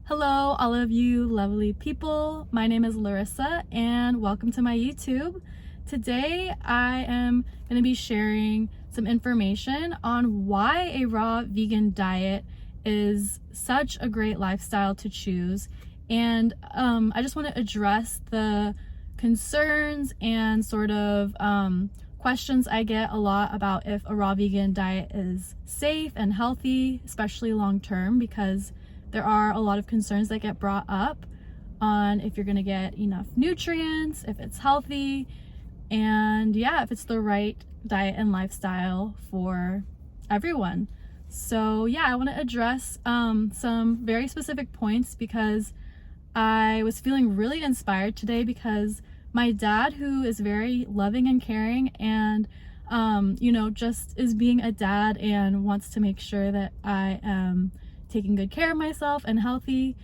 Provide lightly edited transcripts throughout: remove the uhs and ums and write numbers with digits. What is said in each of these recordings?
Hello, all of you lovely people. My name is Larissa and welcome to my YouTube. Today I am going to be sharing some information on why a raw vegan diet is such a great lifestyle to choose. And I just want to address the concerns and sort of questions I get a lot about if a raw vegan diet is safe and healthy, especially long term, because there are a lot of concerns that get brought up on if you're going to get enough nutrients, if it's healthy, and yeah, if it's the right diet and lifestyle for everyone. So yeah, I want to address some very specific points because I was feeling really inspired today because my dad, who is very loving and caring and just is being a dad and wants to make sure that I am taking good care of myself and healthy.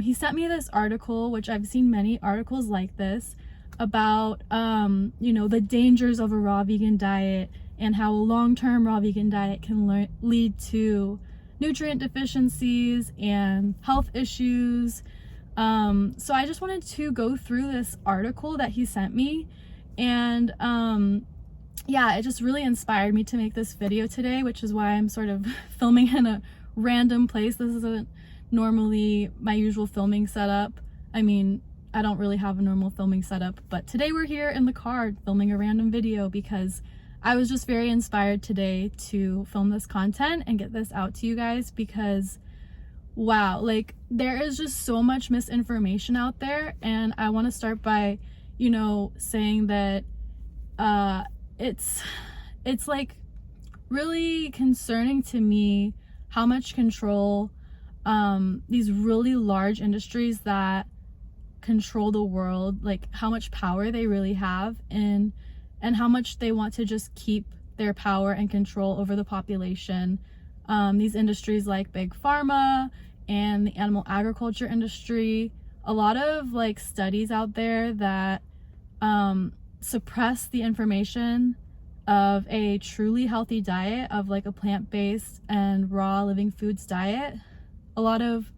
He sent me this article, which I've seen many articles like this, about the dangers of a raw vegan diet and how a long-term raw vegan diet can lead to nutrient deficiencies and health issues. So I just wanted to go through this article that he sent me, and it just really inspired me to make this video today, which is why I'm sort of filming in a random place. This isn't normally my usual filming setup. I mean, I don't really have a normal filming setup, but today we're here in the car filming a random video because I was just very inspired today to film this content and get this out to you guys because wow, like there is just so much misinformation out there, and I want to start by saying that it's like really concerning to me how much control these really large industries that control the world, like how much power they really have, and how much they want to just keep their power and control over the population. These industries like big pharma and the animal agriculture industry, a lot of like studies out there that suppress the information of a truly healthy diet, of like a plant-based and raw living foods diet. A lot of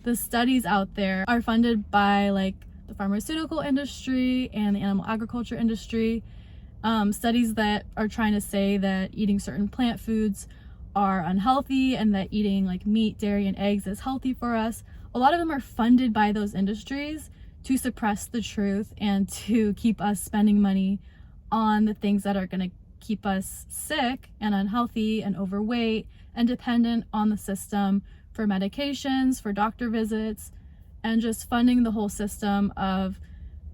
the studies out there are funded by like the pharmaceutical industry and the animal agriculture industry. Studies that are trying to say that eating certain plant foods are unhealthy and that eating like meat, dairy, and eggs is healthy for us. A lot of them are funded by those industries to suppress the truth and to keep us spending money on the things that are going to keep us sick and unhealthy and overweight and dependent on the system for medications, for doctor visits, and just funding the whole system of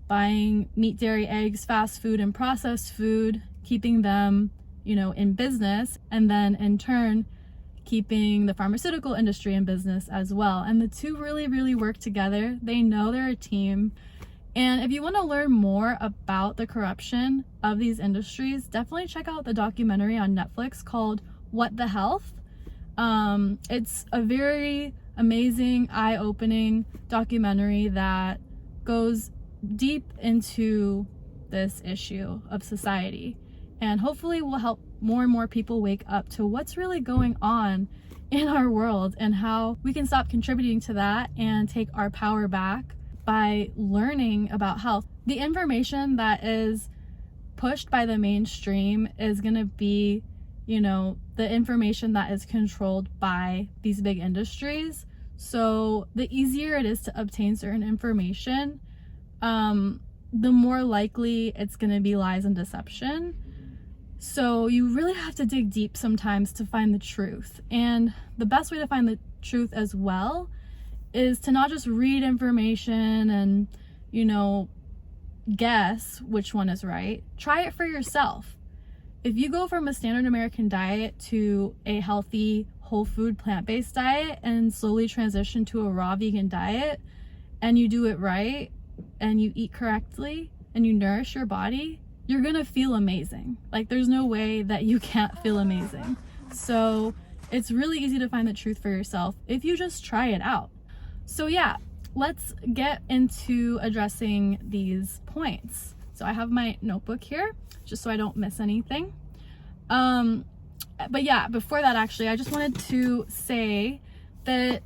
buying meat, dairy, eggs, fast food, and processed food, keeping them, in business, and then in turn keeping the pharmaceutical industry in business as well. And the two really, really work together. They know they're a team. And if you want to learn more about the corruption of these industries, definitely check out the documentary on Netflix called What the Health. It's a very amazing, eye-opening documentary that goes deep into this issue of society, and hopefully will help more and more people wake up to what's really going on in our world and how we can stop contributing to that and take our power back by learning about health. The information that is pushed by the mainstream is going to be, the information that is controlled by these big industries. So the easier it is to obtain certain information, the more likely it's going to be lies and deception. So you really have to dig deep sometimes to find the truth. And the best way to find the truth as well is to not just read information and, guess which one is right. Try it for yourself. If you go from a standard American diet to a healthy, whole food, plant-based diet and slowly transition to a raw vegan diet, and you do it right, and you eat correctly, and you nourish your body, you're gonna feel amazing. Like there's no way that you can't feel amazing. So it's really easy to find the truth for yourself if you just try it out. So yeah, let's get into addressing these points. So I have my notebook here just so I don't miss anything. But yeah, before that, actually, I just wanted to say that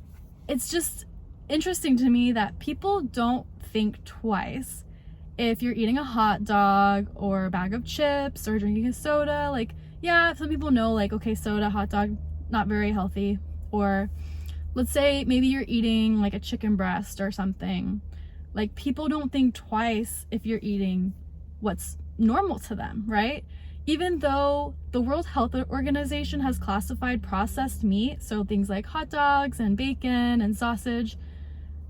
it's just interesting to me that people don't think twice if you're eating a hot dog or a bag of chips or drinking a soda. Like, yeah, some people know, like, okay, soda, hot dog, not very healthy. Or let's say maybe you're eating like a chicken breast or something. Like, people don't think twice if you're eating what's normal to them, right? Even though the World Health Organization has classified processed meat, so things like hot dogs and bacon and sausage,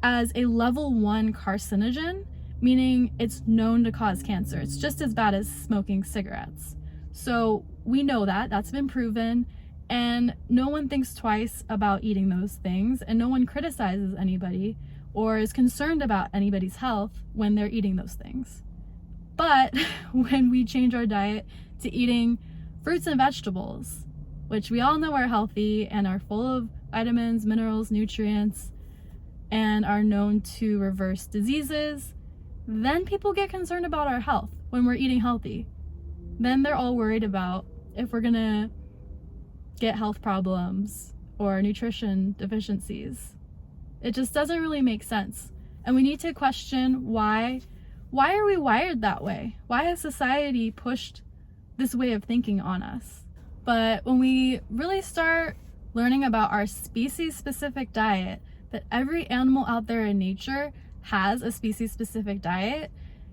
as a level 1 carcinogen, meaning it's known to cause cancer. It's just as bad as smoking cigarettes. So we know that, that's been proven, and no one thinks twice about eating those things, and no one criticizes anybody or is concerned about anybody's health when they're eating those things. But when we change our diet to eating fruits and vegetables, which we all know are healthy and are full of vitamins, minerals, nutrients, and are known to reverse diseases, then people get concerned about our health when we're eating healthy. Then they're all worried about if we're gonna get health problems or nutrition deficiencies. It just doesn't really make sense. And we need to question why are we wired that way? Why has society pushed this way of thinking on us? But when we really start learning about our species-specific diet, that every animal out there in nature has a species-specific diet.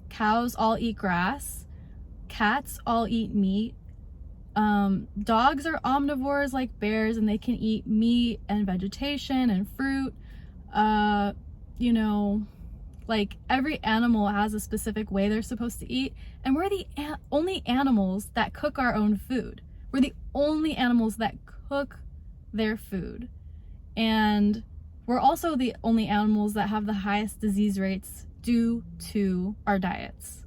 Cows all eat grass. Cats all eat meat. Dogs are omnivores like bears, and they can eat meat and vegetation and fruit. Like, every animal has a specific way they're supposed to eat, and we're the only animals that cook our own food. We're the only animals that cook their food. And we're also the only animals that have the highest disease rates due to our diets.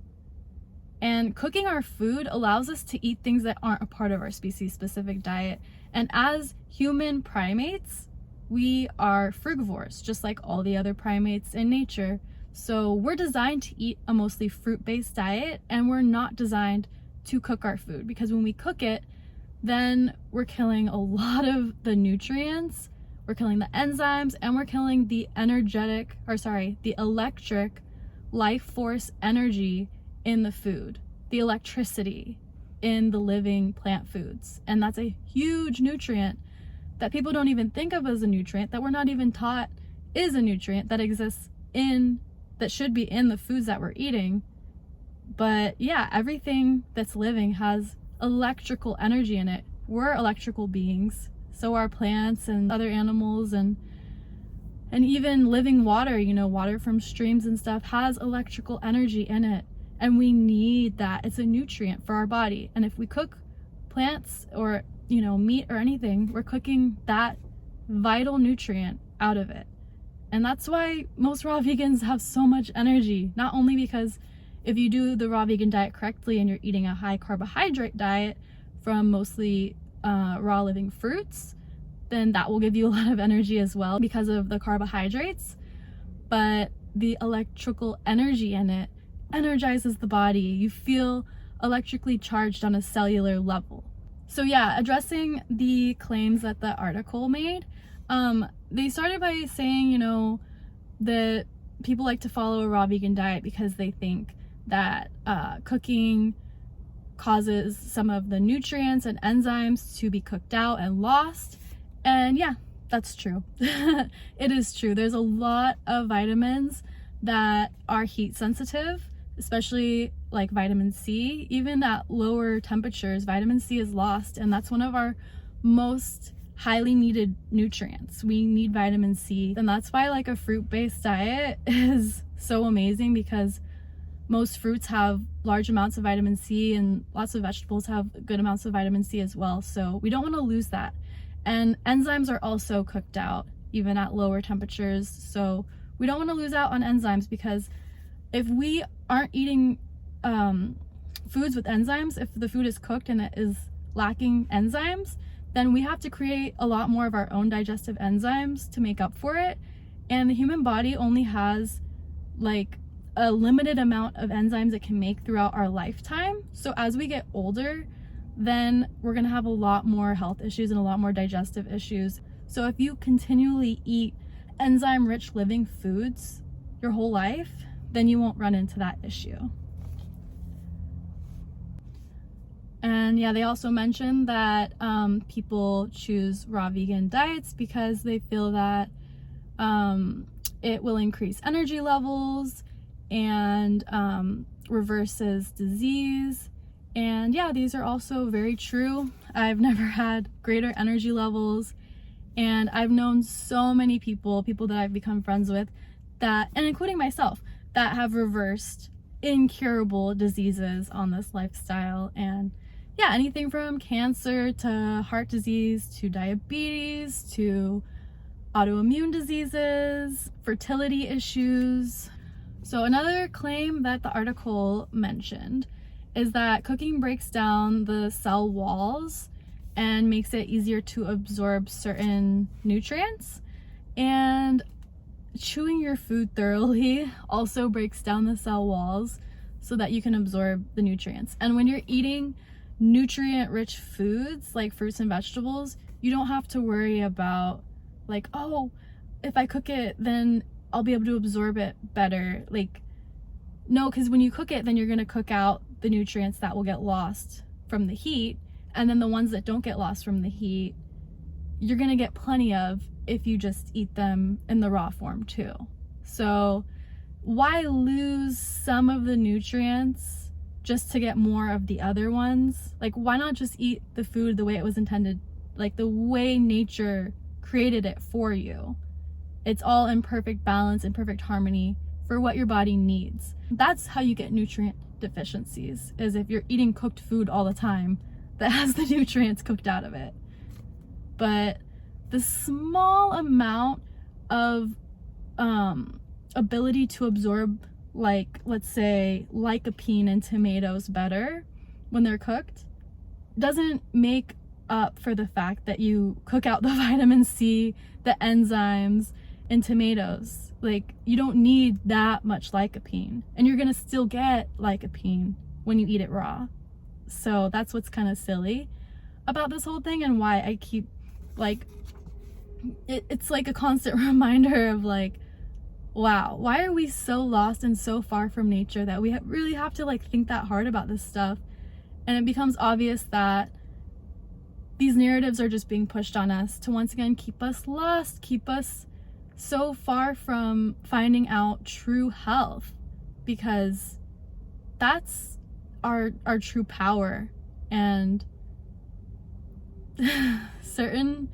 And cooking our food allows us to eat things that aren't a part of our species-specific diet. And as human primates, we are frugivores, just like all the other primates in nature. So we're designed to eat a mostly fruit-based diet, and we're not designed to cook our food, because when we cook it, then we're killing a lot of the nutrients, we're killing the enzymes, and we're killing the the electric life force energy in the food, the electricity in the living plant foods. And that's a huge nutrient that people don't even think of as a nutrient, that we're not even taught is a nutrient that exists that should be in the foods that we're eating. But yeah, everything that's living has electrical energy in it. We're electrical beings. So are plants and other animals, and even living water, water from streams and stuff has electrical energy in it. And we need that. It's a nutrient for our body. And if we cook plants or, meat or anything, we're cooking that vital nutrient out of it. And that's why most raw vegans have so much energy. Not only because if you do the raw vegan diet correctly and you're eating a high carbohydrate diet from mostly raw living fruits, then that will give you a lot of energy as well because of the carbohydrates. But the electrical energy in it energizes the body. You feel electrically charged on a cellular level. So yeah, addressing the claims that the article made, they started by saying, that people like to follow a raw vegan diet because they think that cooking causes some of the nutrients and enzymes to be cooked out and lost. And yeah, that's true. It is true. There's a lot of vitamins that are heat sensitive, especially like vitamin C. Even at lower temperatures, vitamin C is lost, and that's one of our most highly needed nutrients. We need vitamin C, and that's why like a fruit-based diet is so amazing, because most fruits have large amounts of vitamin C, and lots of vegetables have good amounts of vitamin C as well. So we don't want to lose that. And enzymes are also cooked out even at lower temperatures, so we don't want to lose out on enzymes, because if we aren't eating foods with enzymes, if the food is cooked and it is lacking enzymes, then we have to create a lot more of our own digestive enzymes to make up for it. And the human body only has like a limited amount of enzymes it can make throughout our lifetime. So as we get older, then we're gonna have a lot more health issues and a lot more digestive issues. So if you continually eat enzyme-rich living foods your whole life, then you won't run into that issue. And yeah, they also mentioned that people choose raw vegan diets because they feel that it will increase energy levels and reverses disease. And yeah, these are also very true. I've never had greater energy levels, and I've known so many people that I've become friends with that, and including myself, that have reversed incurable diseases on this lifestyle. And yeah, anything from cancer to heart disease to diabetes to autoimmune diseases, fertility issues. So another claim that the article mentioned is that cooking breaks down the cell walls and makes it easier to absorb certain nutrients. And chewing your food thoroughly also breaks down the cell walls so that you can absorb the nutrients. And when you're eating nutrient-rich foods like fruits and vegetables, you don't have to worry about like, oh, if I cook it, then I'll be able to absorb it better. Like, no, because when you cook it, then you're gonna cook out the nutrients that will get lost from the heat, and then the ones that don't get lost from the heat, you're gonna get plenty of if you just eat them in the raw form too. So why lose some of the nutrients just to get more of the other ones? Like, why not just eat the food the way it was intended, like the way nature created it for you? It's all in perfect balance and perfect harmony for what your body needs. That's how you get nutrient deficiencies, is if you're eating cooked food all the time that has the nutrients cooked out of it. But the small amount of ability to absorb, like, let's say lycopene in tomatoes better when they're cooked doesn't make up for the fact that you cook out the vitamin C, the enzymes in tomatoes. Like, you don't need that much lycopene, and you're gonna still get lycopene when you eat it raw. So that's what's kind of silly about this whole thing, and why I keep like it's like a constant reminder of like, wow, why are we so lost and so far from nature that we really have to like think that hard about this stuff? And it becomes obvious that these narratives are just being pushed on us to once again keep us lost, keep us so far from finding out true health, because that's our true power. And certain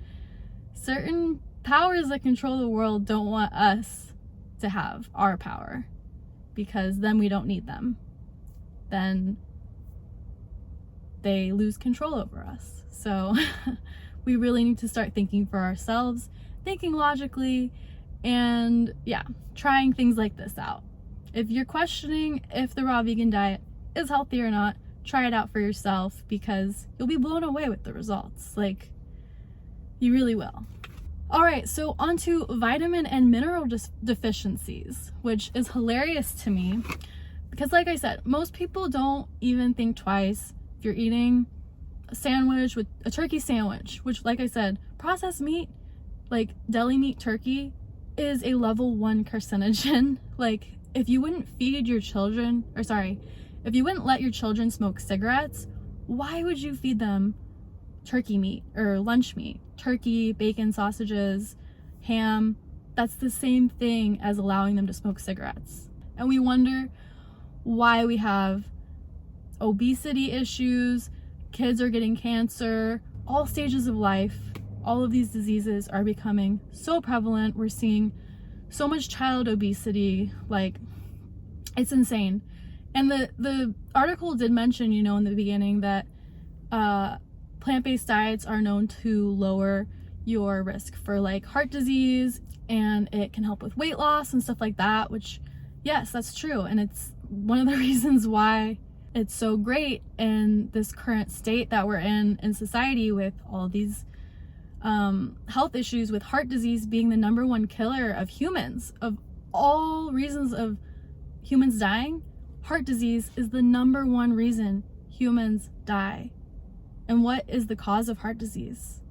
powers that control the world don't want us to have our power, because then we don't need them. Then they lose control over us. So we really need to start thinking for ourselves, thinking logically, and yeah, trying things like this out. If you're questioning if the raw vegan diet is healthy or not, try it out for yourself, because you'll be blown away with the results. Like, you really will. All right, so on to vitamin and mineral deficiencies, which is hilarious to me because, like I said, most people don't even think twice. If you're eating a sandwich, with a turkey sandwich, which, like I said, processed meat, like deli meat turkey, is a level 1 carcinogen. Like, if you wouldn't feed your children, or sorry, if you wouldn't let your children smoke cigarettes, why would you feed them turkey meat or lunch meat? Turkey, bacon, sausages, ham, that's the same thing as allowing them to smoke cigarettes. And we wonder why we have obesity issues, kids are getting cancer, all stages of life. All of these diseases are becoming so prevalent. We're seeing so much child obesity, like, it's insane. And the article did mention, you know, in the beginning that plant-based diets are known to lower your risk for like heart disease, and it can help with weight loss and stuff like that, which, yes, that's true. And it's one of the reasons why it's so great in this current state that we're in society, with all these health issues, with heart disease being the #1 killer of humans. Of all reasons of humans dying, heart disease is the #1 reason humans die. And what is the cause of heart disease?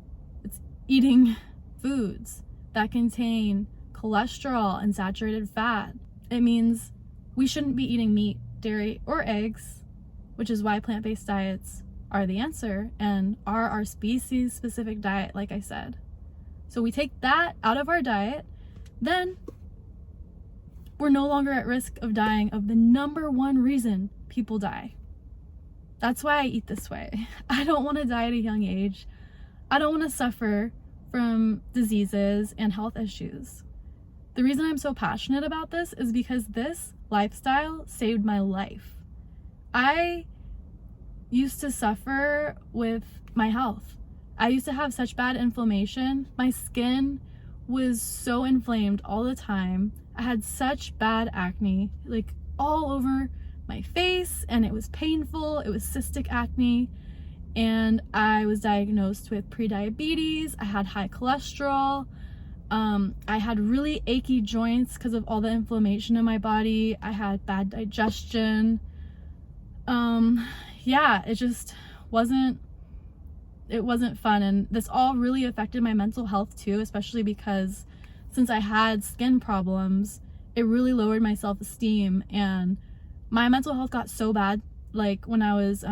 It's eating foods that contain cholesterol and saturated fat. It means we shouldn't be eating meat, dairy, or eggs, which is why plant-based diets are the answer and are our species-specific diet, like I said. So we take that out of our diet, then we're no longer at risk of dying of the number one reason people die. That's why I eat this way. I don't want to die at a young age. I don't want to suffer from diseases and health issues. The reason I'm so passionate about this is because this lifestyle saved my life. I used to suffer with my health. I used to have such bad inflammation. My skin was so inflamed all the time. I had such bad acne, like all over my face, and it was painful. It was cystic acne, and I was diagnosed with prediabetes. I had high cholesterol. I had really achy joints because of all the inflammation in my body. I had bad digestion. Yeah, it just wasn't fun, and this all really affected my mental health too, especially because since I had skin problems, it really lowered my self-esteem, and my mental health got so bad, like when I was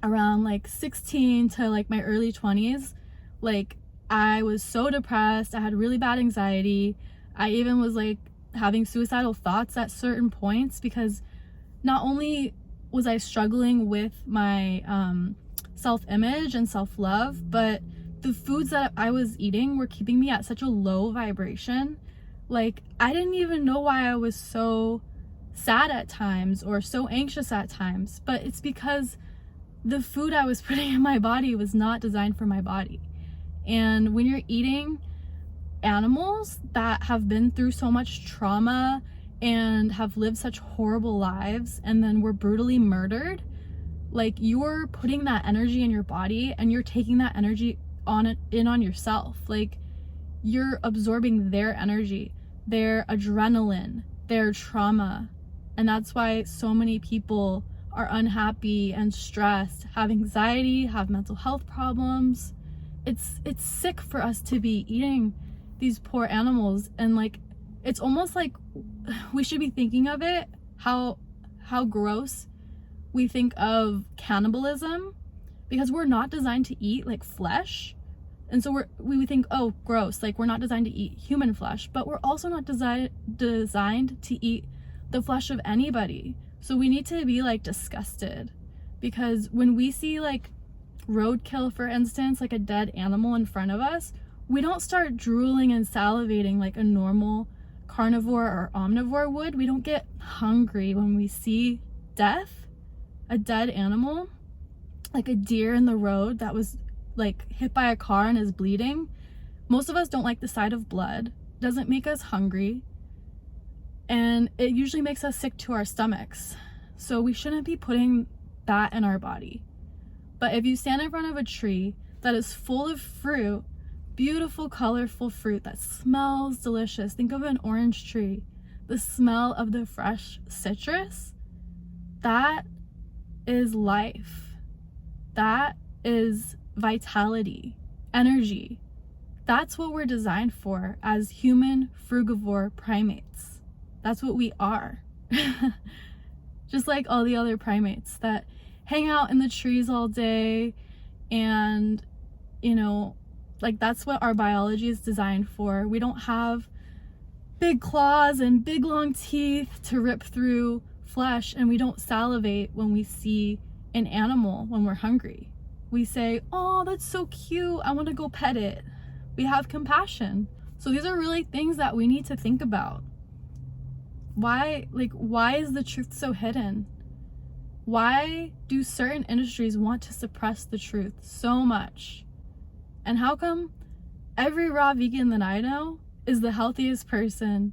around like 16 to like my early 20s, like I was so depressed. I had really bad anxiety. I even was like having suicidal thoughts at certain points because not only was I struggling with my self-image and self-love, but the foods that I was eating were keeping me at such a low vibration. Like, I didn't even know why I was so sad at times or so anxious at times, but it's because the food I was putting in my body was not designed for my body. And when you're eating animals that have been through so much trauma and have lived such horrible lives and then were brutally murdered, like, you're putting that energy in your body and you're taking that energy on yourself. Like, you're absorbing their energy, their adrenaline, their trauma. And that's why so many people are unhappy and stressed, have anxiety, have mental health problems. It's sick for us to be eating these poor animals, and like, it's almost like we should be thinking of it how gross we think of cannibalism, because we're not designed to eat like flesh. And so we think, oh, gross, like we're not designed to eat human flesh, but we're also not designed to eat the flesh of anybody. So we need to be like disgusted, because when we see like roadkill, for instance, like a dead animal in front of us, we don't start drooling and salivating like a normal carnivore or omnivore would. We don't get hungry when we see death, a dead animal, like a deer in the road that was like hit by a car and is bleeding. Most of us don't like the sight of blood. It doesn't make us hungry, and it usually makes us sick to our stomachs. So we shouldn't be putting that in our body. But if you stand in front of a tree that is full of fruit, beautiful, colorful fruit that smells delicious, think of an orange tree, the smell of the fresh citrus, that is life. That is vitality, energy. That's what we're designed for as human frugivore primates. That's what we are. Just like all the other primates that hang out in the trees all day, and like, that's what our biology is designed for. We don't have big claws and big long teeth to rip through flesh, and we don't salivate when we see an animal when we're hungry. We say, oh, that's so cute, I want to go pet it. We have compassion. So these are really things that we need to think about. Why is the truth so hidden? Why do certain industries want to suppress the truth so much? And how come every raw vegan that I know is the healthiest person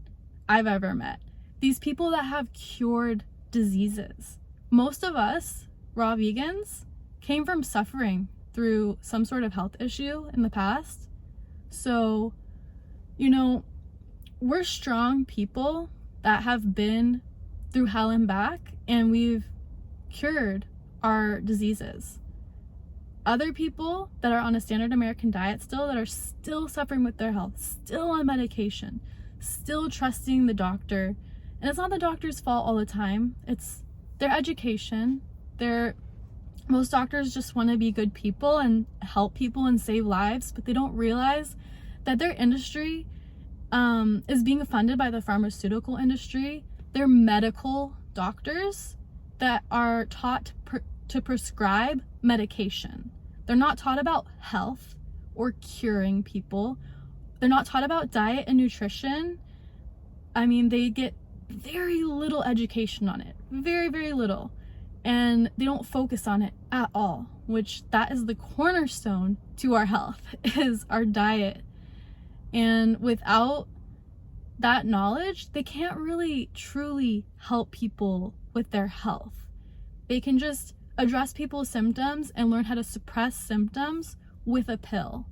I've ever met? These people that have cured diseases. Most of us raw vegans came from suffering through some sort of health issue in the past. So, we're strong people that have been through hell and back, and we've cured our diseases. Other people that are on a standard American diet still, that are still suffering with their health, still on medication, still trusting the doctor. And it's not the doctor's fault all the time. It's their education. Most doctors just want to be good people and help people and save lives, but they don't realize that their industry is being funded by the pharmaceutical industry. They're medical doctors that are taught to prescribe medication. They're not taught about health or curing people. They're not taught about diet and nutrition. I mean, they get very little education on it, very, very little. And they don't focus on it at all, which that is the cornerstone to our health, is our diet. And without that knowledge, they can't really truly help people with their health. They can just address people's symptoms and learn how to suppress symptoms with a pill.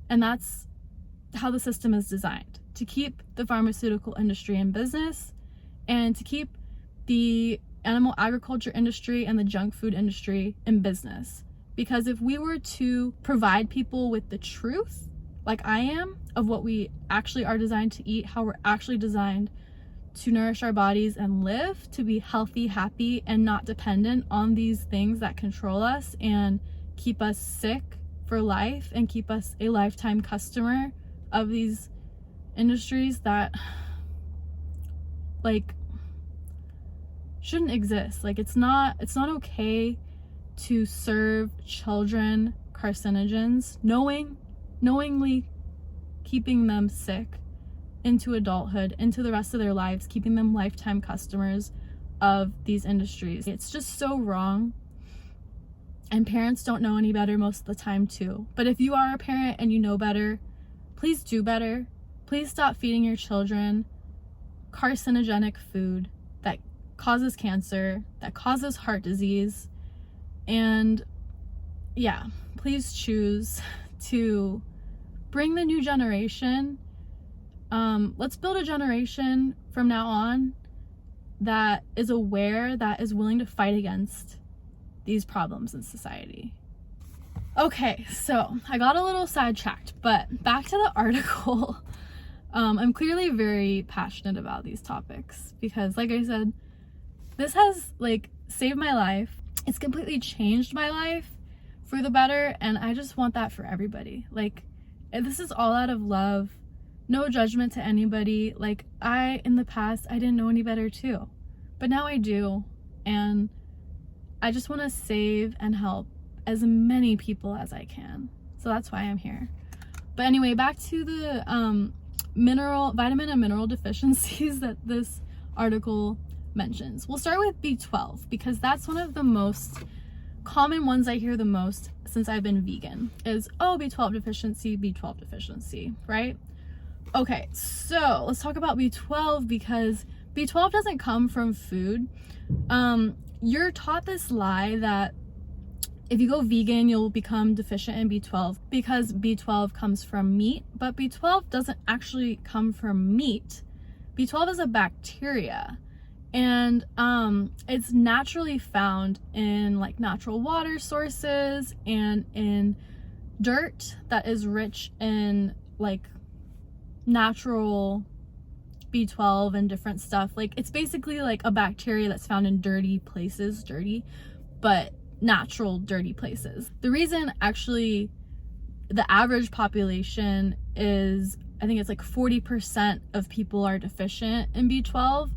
And that's how the system is designed, to keep the pharmaceutical industry in business and to keep the animal agriculture industry and the junk food industry in business. Because if we were to provide people with the truth, like I am, of what we actually are designed to eat, how we're actually designed to nourish our bodies and live, to be healthy, happy, and not dependent on these things that control us and keep us sick for life and keep us a lifetime customer of these industries that like shouldn't exist. Like it's not okay to serve children carcinogens, knowingly keeping them sick into adulthood, into the rest of their lives, keeping them lifetime customers of these industries. It's just so wrong. And parents don't know any better most of the time too. But if you are a parent and you know better, please do better. Please stop feeding your children carcinogenic food that causes cancer, that causes heart disease. And yeah, please choose to bring the new generation. Let's build a generation from now on that is aware, that is willing to fight against these problems in society. Okay, so I got a little sidetracked, but back to the article. I'm clearly very passionate about these topics because, like I said, this has like saved my life. It's completely changed my life for the better, and I just want that for everybody. Like, this is all out of love, no judgment to anybody. Like, in the past, I didn't know any better too, but now I do, and I just want to save and help as many people as I can. So that's why I'm here. But anyway, back to the vitamin and mineral deficiencies that this article mentions. We'll start with B12 because that's one of the most common ones I hear the most since I've been vegan is, oh, B12 deficiency, right? Okay, so let's talk about B12 because B12 doesn't come from food. You're taught this lie that if you go vegan, you'll become deficient in B12 because B12 comes from meat, but B12 doesn't actually come from meat. B12 is a bacteria, and it's naturally found in like natural water sources and in dirt that is rich in like natural B12 and different stuff. Like, it's basically like a bacteria that's found in dirty places, but natural dirty places. The reason actually the average population is, I think it's like 40% of people are deficient in B12.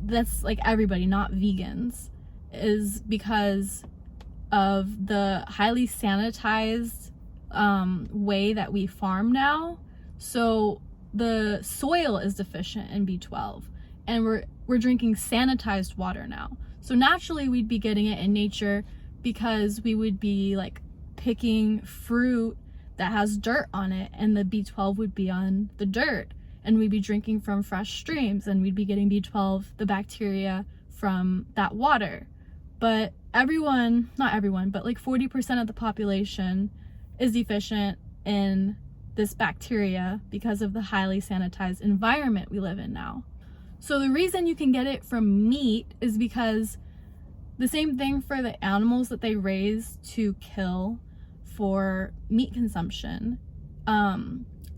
That's like everybody, not vegans, is because of the highly sanitized way that we farm now. So the soil is deficient in B12, and we're drinking sanitized water now. So naturally we'd be getting it in nature because we would be like picking fruit that has dirt on it, and the B12 would be on the dirt, and we'd be drinking from fresh streams, and we'd be getting B12, the bacteria, from that water. But not everyone, but like 40% of the population is deficient in this bacteria because of the highly sanitized environment we live in now. So the reason you can get it from meat is because the same thing for the animals that they raise to kill for meat consumption.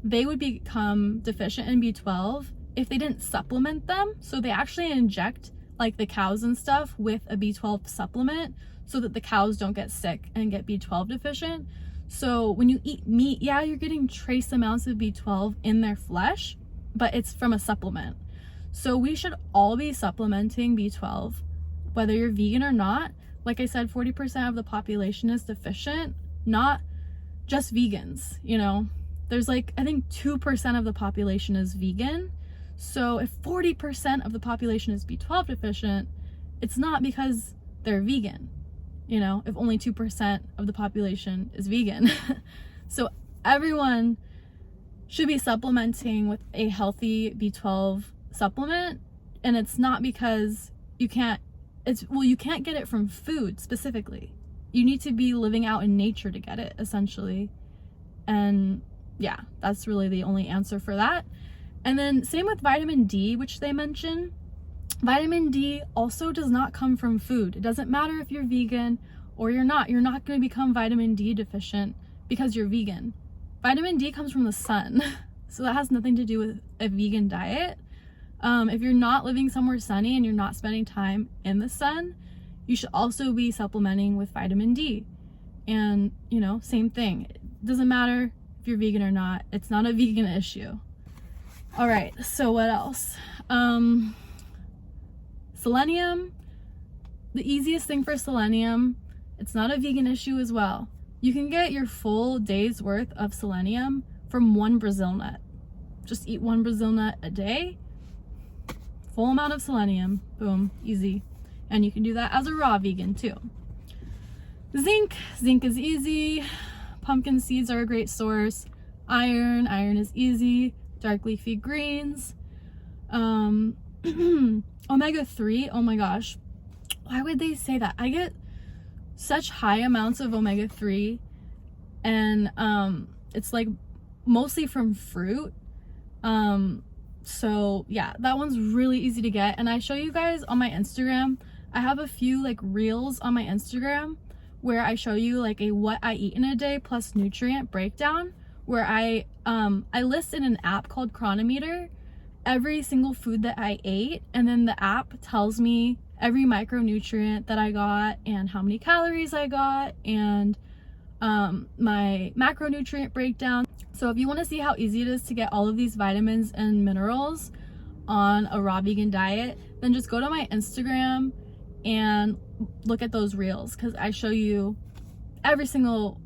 they would become deficient in B12 if they didn't supplement them. So they actually inject like the cows and stuff with a B12 supplement so that the cows don't get sick and get B12 deficient. So when you eat meat, yeah, you're getting trace amounts of B12 in their flesh, but it's from a supplement. So we should all be supplementing B12, whether you're vegan or not. Like I said, 40% of the population is deficient, not just vegans, you know. There's like, I think 2% of the population is vegan. So if 40% of the population is B12 deficient, it's not because they're vegan, you know, if only 2% of the population is vegan. So everyone should be supplementing with a healthy B12 supplement. And it's not because you can't get it from food specifically. You need to be living out in nature to get it, essentially. And yeah, that's really the only answer for that. And then same with vitamin D, which they mention. Vitamin D also does not come from food. It doesn't matter if you're vegan or you're not. You're not going to become vitamin D deficient because you're vegan. Vitamin D comes from the sun. So that has nothing to do with a vegan diet. If you're not living somewhere sunny and you're not spending time in the sun, you should also be supplementing with vitamin D. And, you know, same thing. It doesn't matter if you're vegan or not. It's not a vegan issue. All right, so what else? Selenium. The easiest thing for selenium, it's not a vegan issue as well. You can get your full day's worth of selenium from one Brazil nut. Just eat one Brazil nut a day. Full amount of selenium. Boom, easy. And you can do that as a raw vegan too. Zinc is easy. Pumpkin seeds are a great source. Iron is easy. Dark leafy greens. Omega-3, oh my gosh. Why would they say that? I get such high amounts of omega-3 and it's like mostly from fruit. So yeah, that one's really easy to get. And I show you guys on my Instagram. I have a few like reels on my Instagram where I show you like a what I eat in a day plus nutrient breakdown, where I list in an app called Chronometer every single food that I ate, and then the app tells me every micronutrient that I got and how many calories I got and my macronutrient breakdown. So if you want to see how easy it is to get all of these vitamins and minerals on a raw vegan diet, then just go to my Instagram and look at those reels, because I show you every single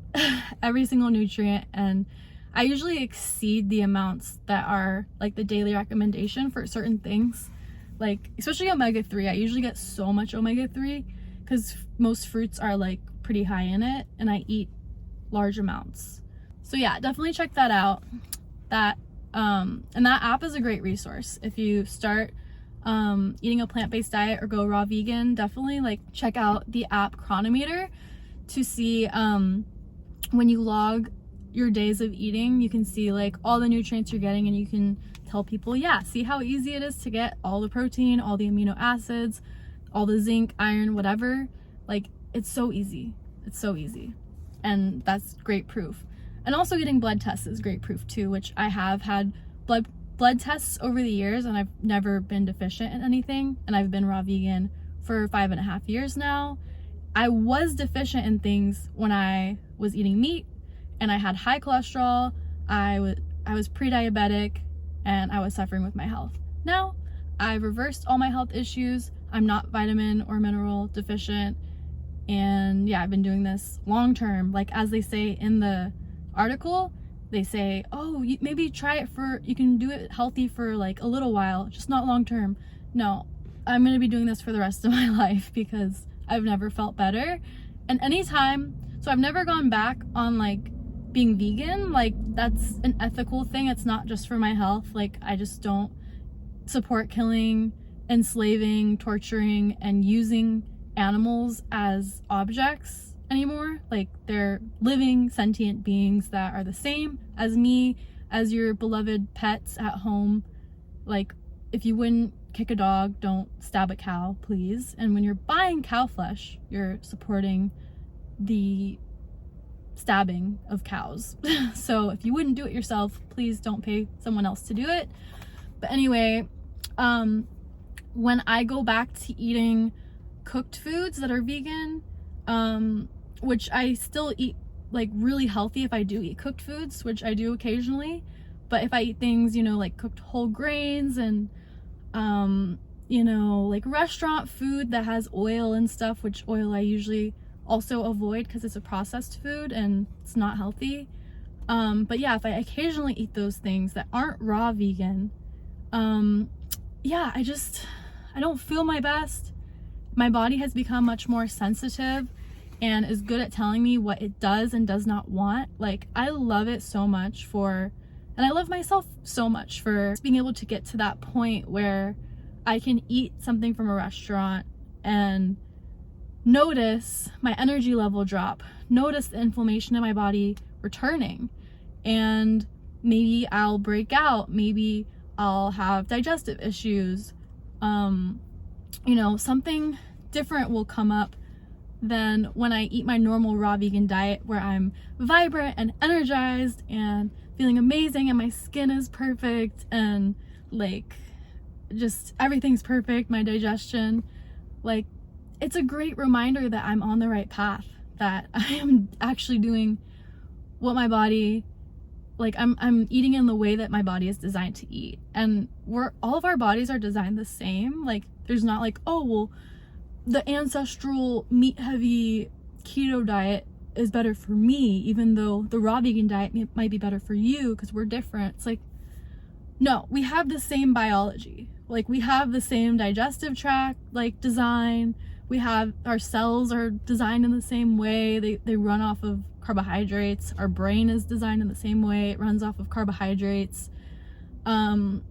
nutrient, and I usually exceed the amounts that are like the daily recommendation for certain things, like especially omega-3. I usually get so much omega-3 because most fruits are like pretty high in it, and I eat large amounts. So yeah, definitely check that out. And that app is a great resource if you start eating a plant-based diet or go raw vegan. Definitely like check out the app Chronometer to see when you log your days of eating, you can see like all the nutrients you're getting, and you can tell people, yeah, see how easy it is to get all the protein, all the amino acids, all the zinc, iron, whatever. Like it's so easy. It's so easy. And that's great proof. And also getting blood tests is great proof too, which I have had blood tests over the years, and I've never been deficient in anything. And I've been raw vegan for 5.5 years now. I was deficient in things when I was eating meat, and I had high cholesterol. I was pre-diabetic, and I was suffering with my health. Now I've reversed all my health issues. I'm not vitamin or mineral deficient. And yeah, I've been doing this long term. Like as they say in the article, they say, oh, maybe try it you can do it healthy for like a little while, just not long term. No, I'm going to be doing this for the rest of my life because I've never felt better. And anytime, so I've never gone back on like being vegan. Like that's an ethical thing. It's not just for my health. Like I just don't support killing, enslaving, torturing, and using animals as objects anymore. Like they're living sentient beings that are the same as me, as your beloved pets at home. Like if you wouldn't kick a dog, don't stab a cow, please. And when you're buying cow flesh, you're supporting the stabbing of cows. So if you wouldn't do it yourself, please don't pay someone else to do it. But anyway, when I go back to eating cooked foods that are vegan, which I still eat like really healthy if I do eat cooked foods, which I do occasionally, but if I eat things, you know, like cooked whole grains and you know, like restaurant food that has oil and stuff, which oil I usually also avoid because it's a processed food and it's not healthy. But yeah, if I occasionally eat those things that aren't raw vegan, yeah, I don't feel my best. My body has become much more sensitive and is good at telling me what it does and does not want. Like, I love it so much and I love myself so much for being able to get to that point where I can eat something from a restaurant and notice my energy level drop, notice the inflammation in my body returning, and maybe I'll break out, maybe I'll have digestive issues, you know, something different will come up than when I eat my normal raw vegan diet where I'm vibrant and energized and feeling amazing and my skin is perfect and like just everything's perfect, my digestion. Like, it's a great reminder that I'm on the right path, that I am actually doing what my body, like I'm eating in the way that my body is designed to eat. And all of our bodies are designed the same. Like, there's not like, oh, well, the ancestral meat heavy keto diet is better for me, even though the raw vegan diet might be better for you because we're different. It's like, no, we have the same biology. Like, we have the same digestive tract, like, design. We have, our cells are designed in the same way. They run off of carbohydrates. Our brain is designed in the same way. It runs off of carbohydrates. Like,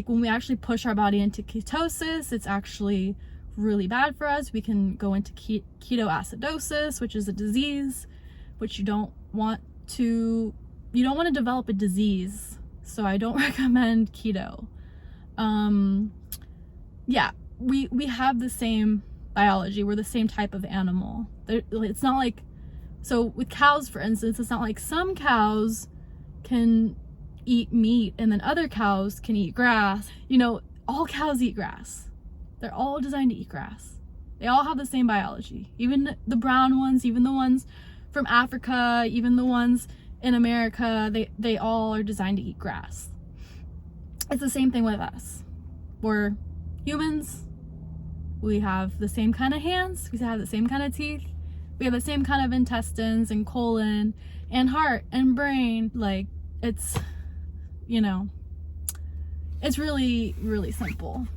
when we actually push our body into ketosis, it's actually really bad for us. We can go into ketoacidosis, which is a disease, which you don't want to develop a disease. So I don't recommend keto. Yeah, we have the same biology. We're the same type of animal. It's not like, so with cows, for instance, it's not like some cows can eat meat and then other cows can eat grass. You know, all cows eat grass. They're all designed to eat grass. They all have the same biology. Even the brown ones, even the ones from Africa, even the ones in America, they all are designed to eat grass. It's the same thing with us. We're humans. We have the same kind of hands. We have the same kind of teeth. We have the same kind of intestines and colon and heart and brain. Like, it's, you know, it's really, really simple.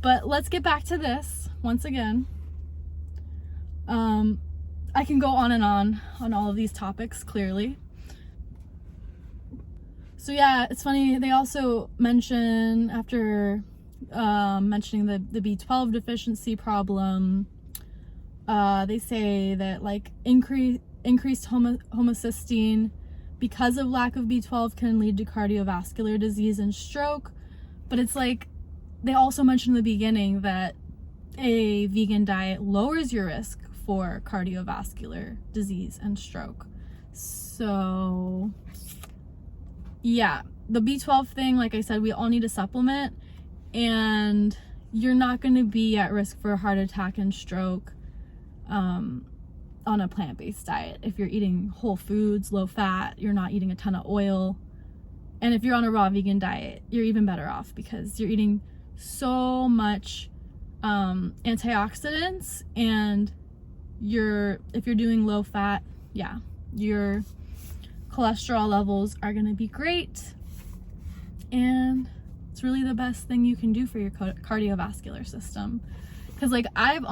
But let's get back to this once again. I can go on and on all of these topics, clearly. So yeah, it's funny, they also mention, after mentioning the B12 deficiency problem, they say that like increased homocysteine because of lack of B12 can lead to cardiovascular disease and stroke. But it's like, they also mentioned in the beginning that a vegan diet lowers your risk for cardiovascular disease and stroke. So yeah, the B12 thing, like I said, we all need a supplement, and you're not going to be at risk for a heart attack and stroke on a plant-based diet. If you're eating whole foods, low fat, you're not eating a ton of oil. And if you're on a raw vegan diet, you're even better off because you're eating so much antioxidants, and if you're doing low fat, yeah, your cholesterol levels are going to be great, and it's really the best thing you can do for your cardiovascular system. Because like, I've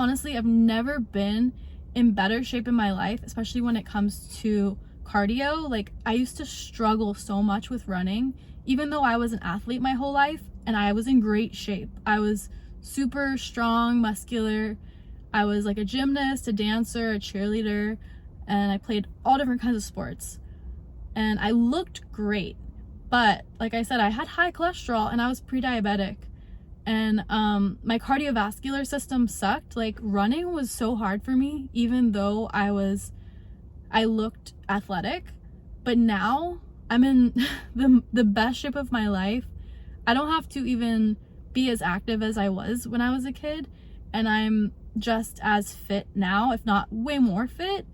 never been in better shape in my life, especially when it comes to cardio. Like, I used to struggle so much with running, even though I was an athlete my whole life and I was in great shape. I was super strong, muscular. I was like a gymnast, a dancer, a cheerleader, and I played all different kinds of sports. And I looked great. But like I said, I had high cholesterol and I was pre-diabetic. And my cardiovascular system sucked. Like, running was so hard for me, even though I was I looked athletic, but now I'm in the best shape of my life. I don't have to even be as active as I was when I was a kid, and I'm just as fit now, if not way more fit,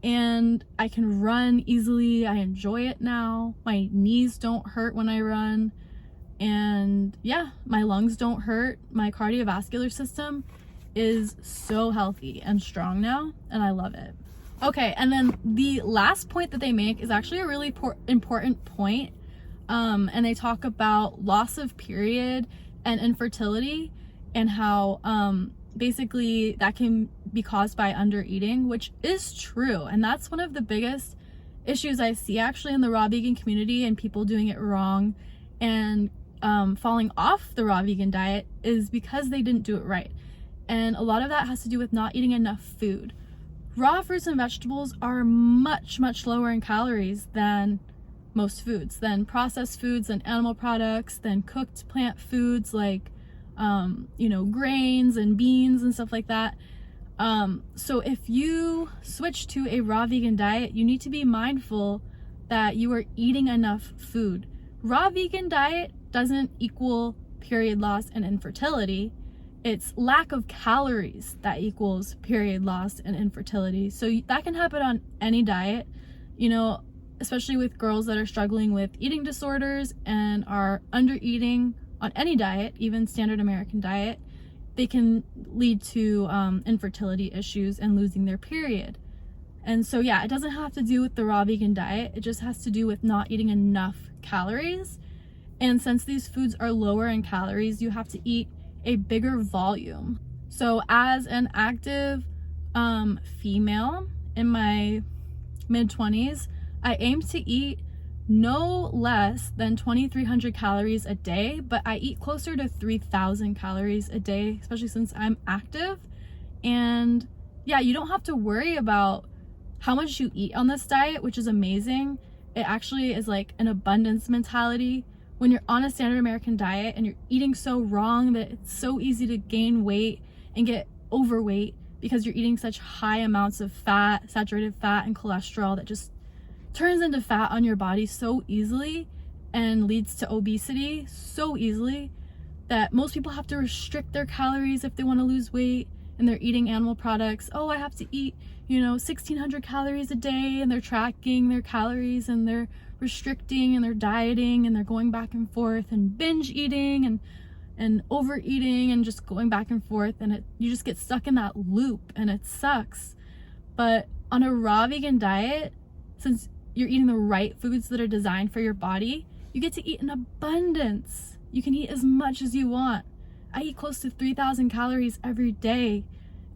and I can run easily. I enjoy it now. My knees don't hurt when I run, and yeah, my lungs don't hurt. My cardiovascular system is so healthy and strong now, and I love it. Okay, and then the last point that they make is actually a really important point, and they talk about loss of period and infertility, and how basically that can be caused by under eating, which is true, and that's one of the biggest issues I see actually in the raw vegan community, and people doing it wrong and falling off the raw vegan diet is because they didn't do it right. And a lot of that has to do with not eating enough food. Raw fruits and vegetables are much lower in calories than most foods, than processed foods, than animal products, than cooked plant foods like grains and beans and stuff like that. So if you switch to a raw vegan diet, you need to be mindful that you are eating enough food. Raw vegan diet doesn't equal period loss and infertility. It's lack of calories that equals period loss and infertility. So that can happen on any diet, especially with girls that are struggling with eating disorders and are under eating on any diet, even standard American diet. They can lead to infertility issues and losing their period. And so yeah, it doesn't have to do with the raw vegan diet. It just has to do with not eating enough calories. And since these foods are lower in calories, you have to eat a bigger volume. So as an active female in my mid-20s, I aim to eat no less than 2,300 calories a day, but I eat closer to 3,000 calories a day, especially since I'm active. And yeah, you don't have to worry about how much you eat on this diet, which is amazing. It actually is like an abundance mentality. When you're on a standard American diet and you're eating so wrong that it's so easy to gain weight and get overweight because you're eating such high amounts of fat, saturated fat, and cholesterol that just turns into fat on your body so easily and leads to obesity so easily, that most people have to restrict their calories if they want to lose weight, and they're eating animal products. Oh, I have to eat 1,600 calories a day, and they're tracking their calories and they're restricting and they're dieting and they're going back and forth and binge eating and overeating and just going back and forth, and you just get stuck in that loop, and it sucks. But on a raw vegan diet, since you're eating the right foods that are designed for your body, you get to eat in abundance. You can eat as much as you want. I eat close to 3,000 calories every day,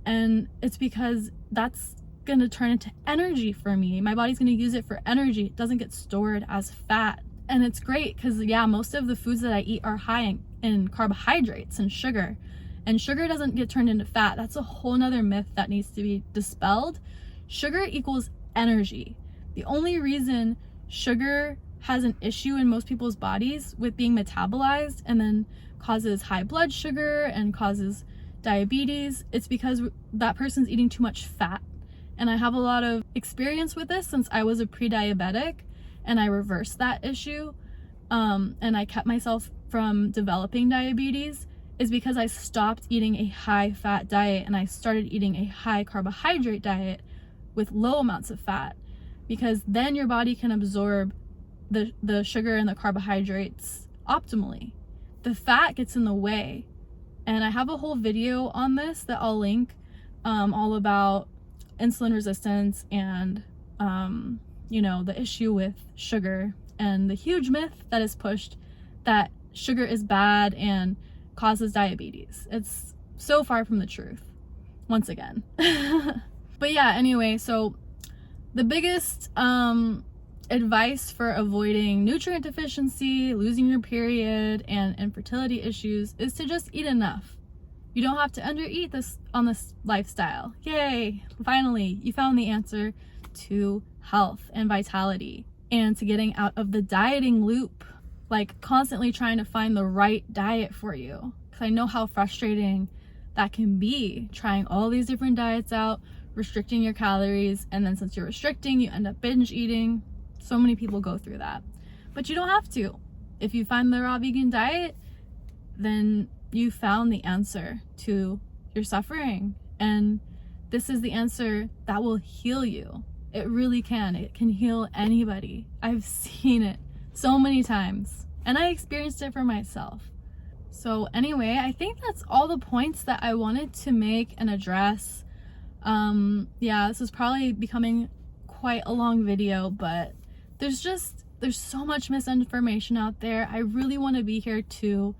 and it's because that's gonna turn into energy for me. My body's gonna use it for energy. It doesn't get stored as fat. And it's great because yeah, most of the foods that I eat are high in carbohydrates and sugar. And sugar doesn't get turned into fat. That's a whole nother myth that needs to be dispelled. Sugar equals energy. The only reason sugar has an issue in most people's bodies with being metabolized and then causes high blood sugar and causes diabetes, it's because that person's eating too much fat. And I have a lot of experience with this since I was a pre-diabetic, and I reversed that issue, and I kept myself from developing diabetes, is because I stopped eating a high fat diet and I started eating a high carbohydrate diet with low amounts of fat, because then your body can absorb the sugar and the carbohydrates optimally. The fat gets in the way, and I have a whole video on this that I'll link, all about insulin resistance and the issue with sugar and the huge myth that is pushed that sugar is bad and causes diabetes. It's so far from the truth, once again. But yeah, anyway, so the biggest advice for avoiding nutrient deficiency, losing your period, and infertility issues is to just eat enough. You don't have to undereat on this lifestyle. Yay! Finally, you found the answer to health and vitality and to getting out of the dieting loop, like constantly trying to find the right diet for you. Because I know how frustrating that can be, trying all these different diets out, restricting your calories, and then since you're restricting, you end up binge eating. So many people go through that, but you don't have to. If you find the raw vegan diet, then you found the answer to your suffering, and this is the answer that will heal you. It really can. It can heal anybody. I've seen it so many times, and I experienced it for myself. So anyway, I think that's all the points that I wanted to make and address. Yeah, this is probably becoming quite a long video, but there's so much misinformation out there. I really want to be here to,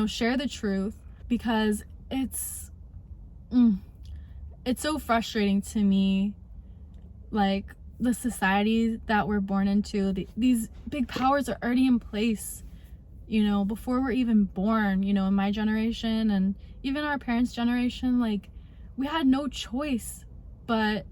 share the truth, because it's so frustrating to me, like the society that we're born into. These big powers are already in place, before we're even born. In my generation and even our parents' generation, like, we had no choice but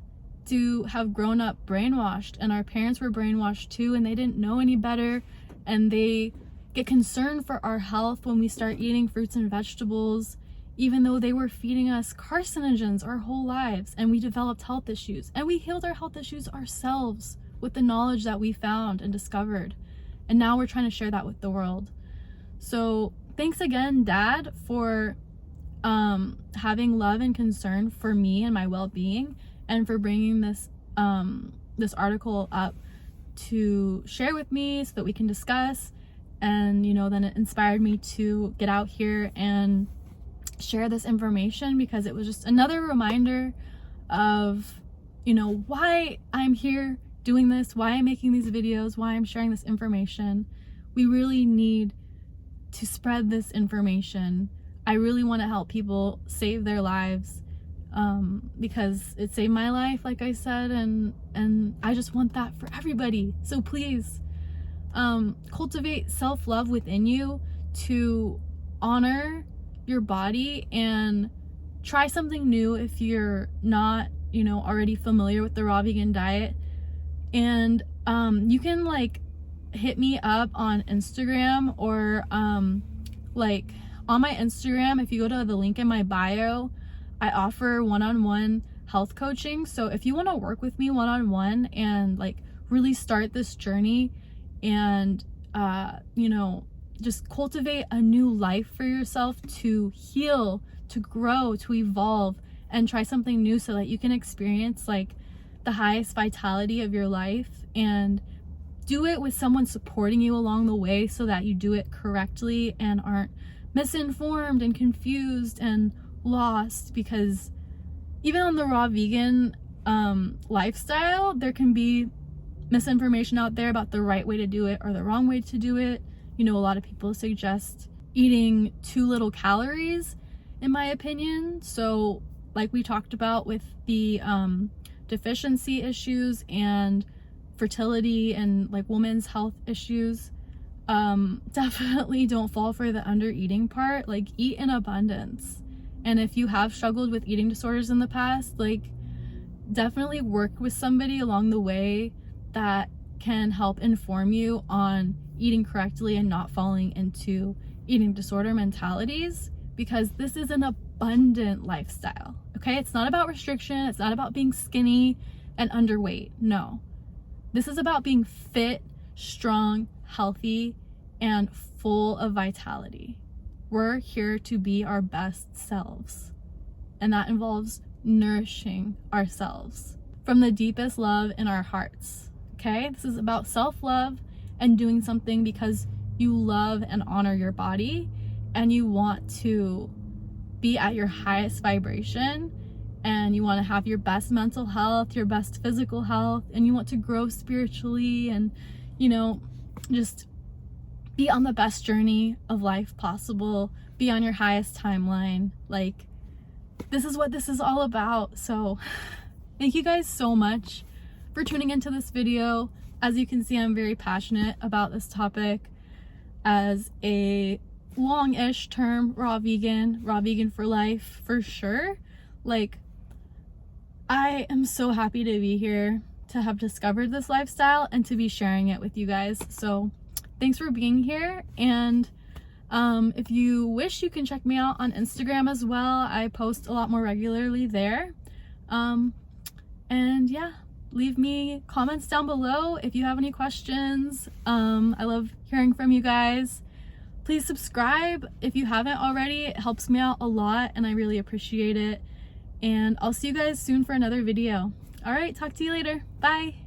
to have grown up brainwashed, and our parents were brainwashed too, and they didn't know any better, and they get concerned for our health when we start eating fruits and vegetables, even though they were feeding us carcinogens our whole lives, and we developed health issues, and we healed our health issues ourselves with the knowledge that we found and discovered, and now we're trying to share that with the world. So thanks again, Dad, for having love and concern for me and my well-being, and for bringing this article up to share with me so that we can discuss. And then it inspired me to get out here and share this information, because it was just another reminder of why I'm here doing this, why I'm making these videos, why I'm sharing this information. We really need to spread this information. I really want to help people save their lives, because it saved my life, like I said, and I just want that for everybody. So please, cultivate self-love within you to honor your body, and try something new if you're not, already familiar with the raw vegan diet. And you can hit me up on Instagram, or on my Instagram, if you go to the link in my bio, I offer one-on-one health coaching. So if you want to work with me one-on-one and really start this journey and just cultivate a new life for yourself, to heal, to grow, to evolve, and try something new, so that you can experience the highest vitality of your life, and do it with someone supporting you along the way, so that you do it correctly and aren't misinformed and confused and lost. Because even on the raw vegan lifestyle, there can be misinformation out there about the right way to do it or the wrong way to do it. A lot of people suggest eating too little calories, in my opinion. So like we talked about with the deficiency issues and fertility and women's health issues, definitely don't fall for the under eating part. Eat in abundance. And if you have struggled with eating disorders in the past, definitely work with somebody along the way that can help inform you on eating correctly and not falling into eating disorder mentalities, because this is an abundant lifestyle. Okay, it's not about restriction, it's not about being skinny and underweight. No, this is about being fit, strong, healthy, and full of vitality. We're here to be our best selves, and that involves nourishing ourselves from the deepest love in our hearts. Okay, this is about self-love and doing something because you love and honor your body, and you want to be at your highest vibration, and you want to have your best mental health, your best physical health, and you want to grow spiritually, and just be on the best journey of life possible, be on your highest timeline. This is what this is all about. So thank you guys so much for tuning into this video. As you can see, I'm very passionate about this topic. As a long-ish term raw vegan for life, for sure. I am so happy to be here, to have discovered this lifestyle, and to be sharing it with you guys. So thanks for being here. And if you wish, you can check me out on Instagram as well. I post a lot more regularly there. And yeah, leave me comments down below if you have any questions. I love hearing from you guys. Please subscribe if you haven't already. It helps me out a lot and I really appreciate it. And I'll see you guys soon for another video. All right, talk to you later. Bye.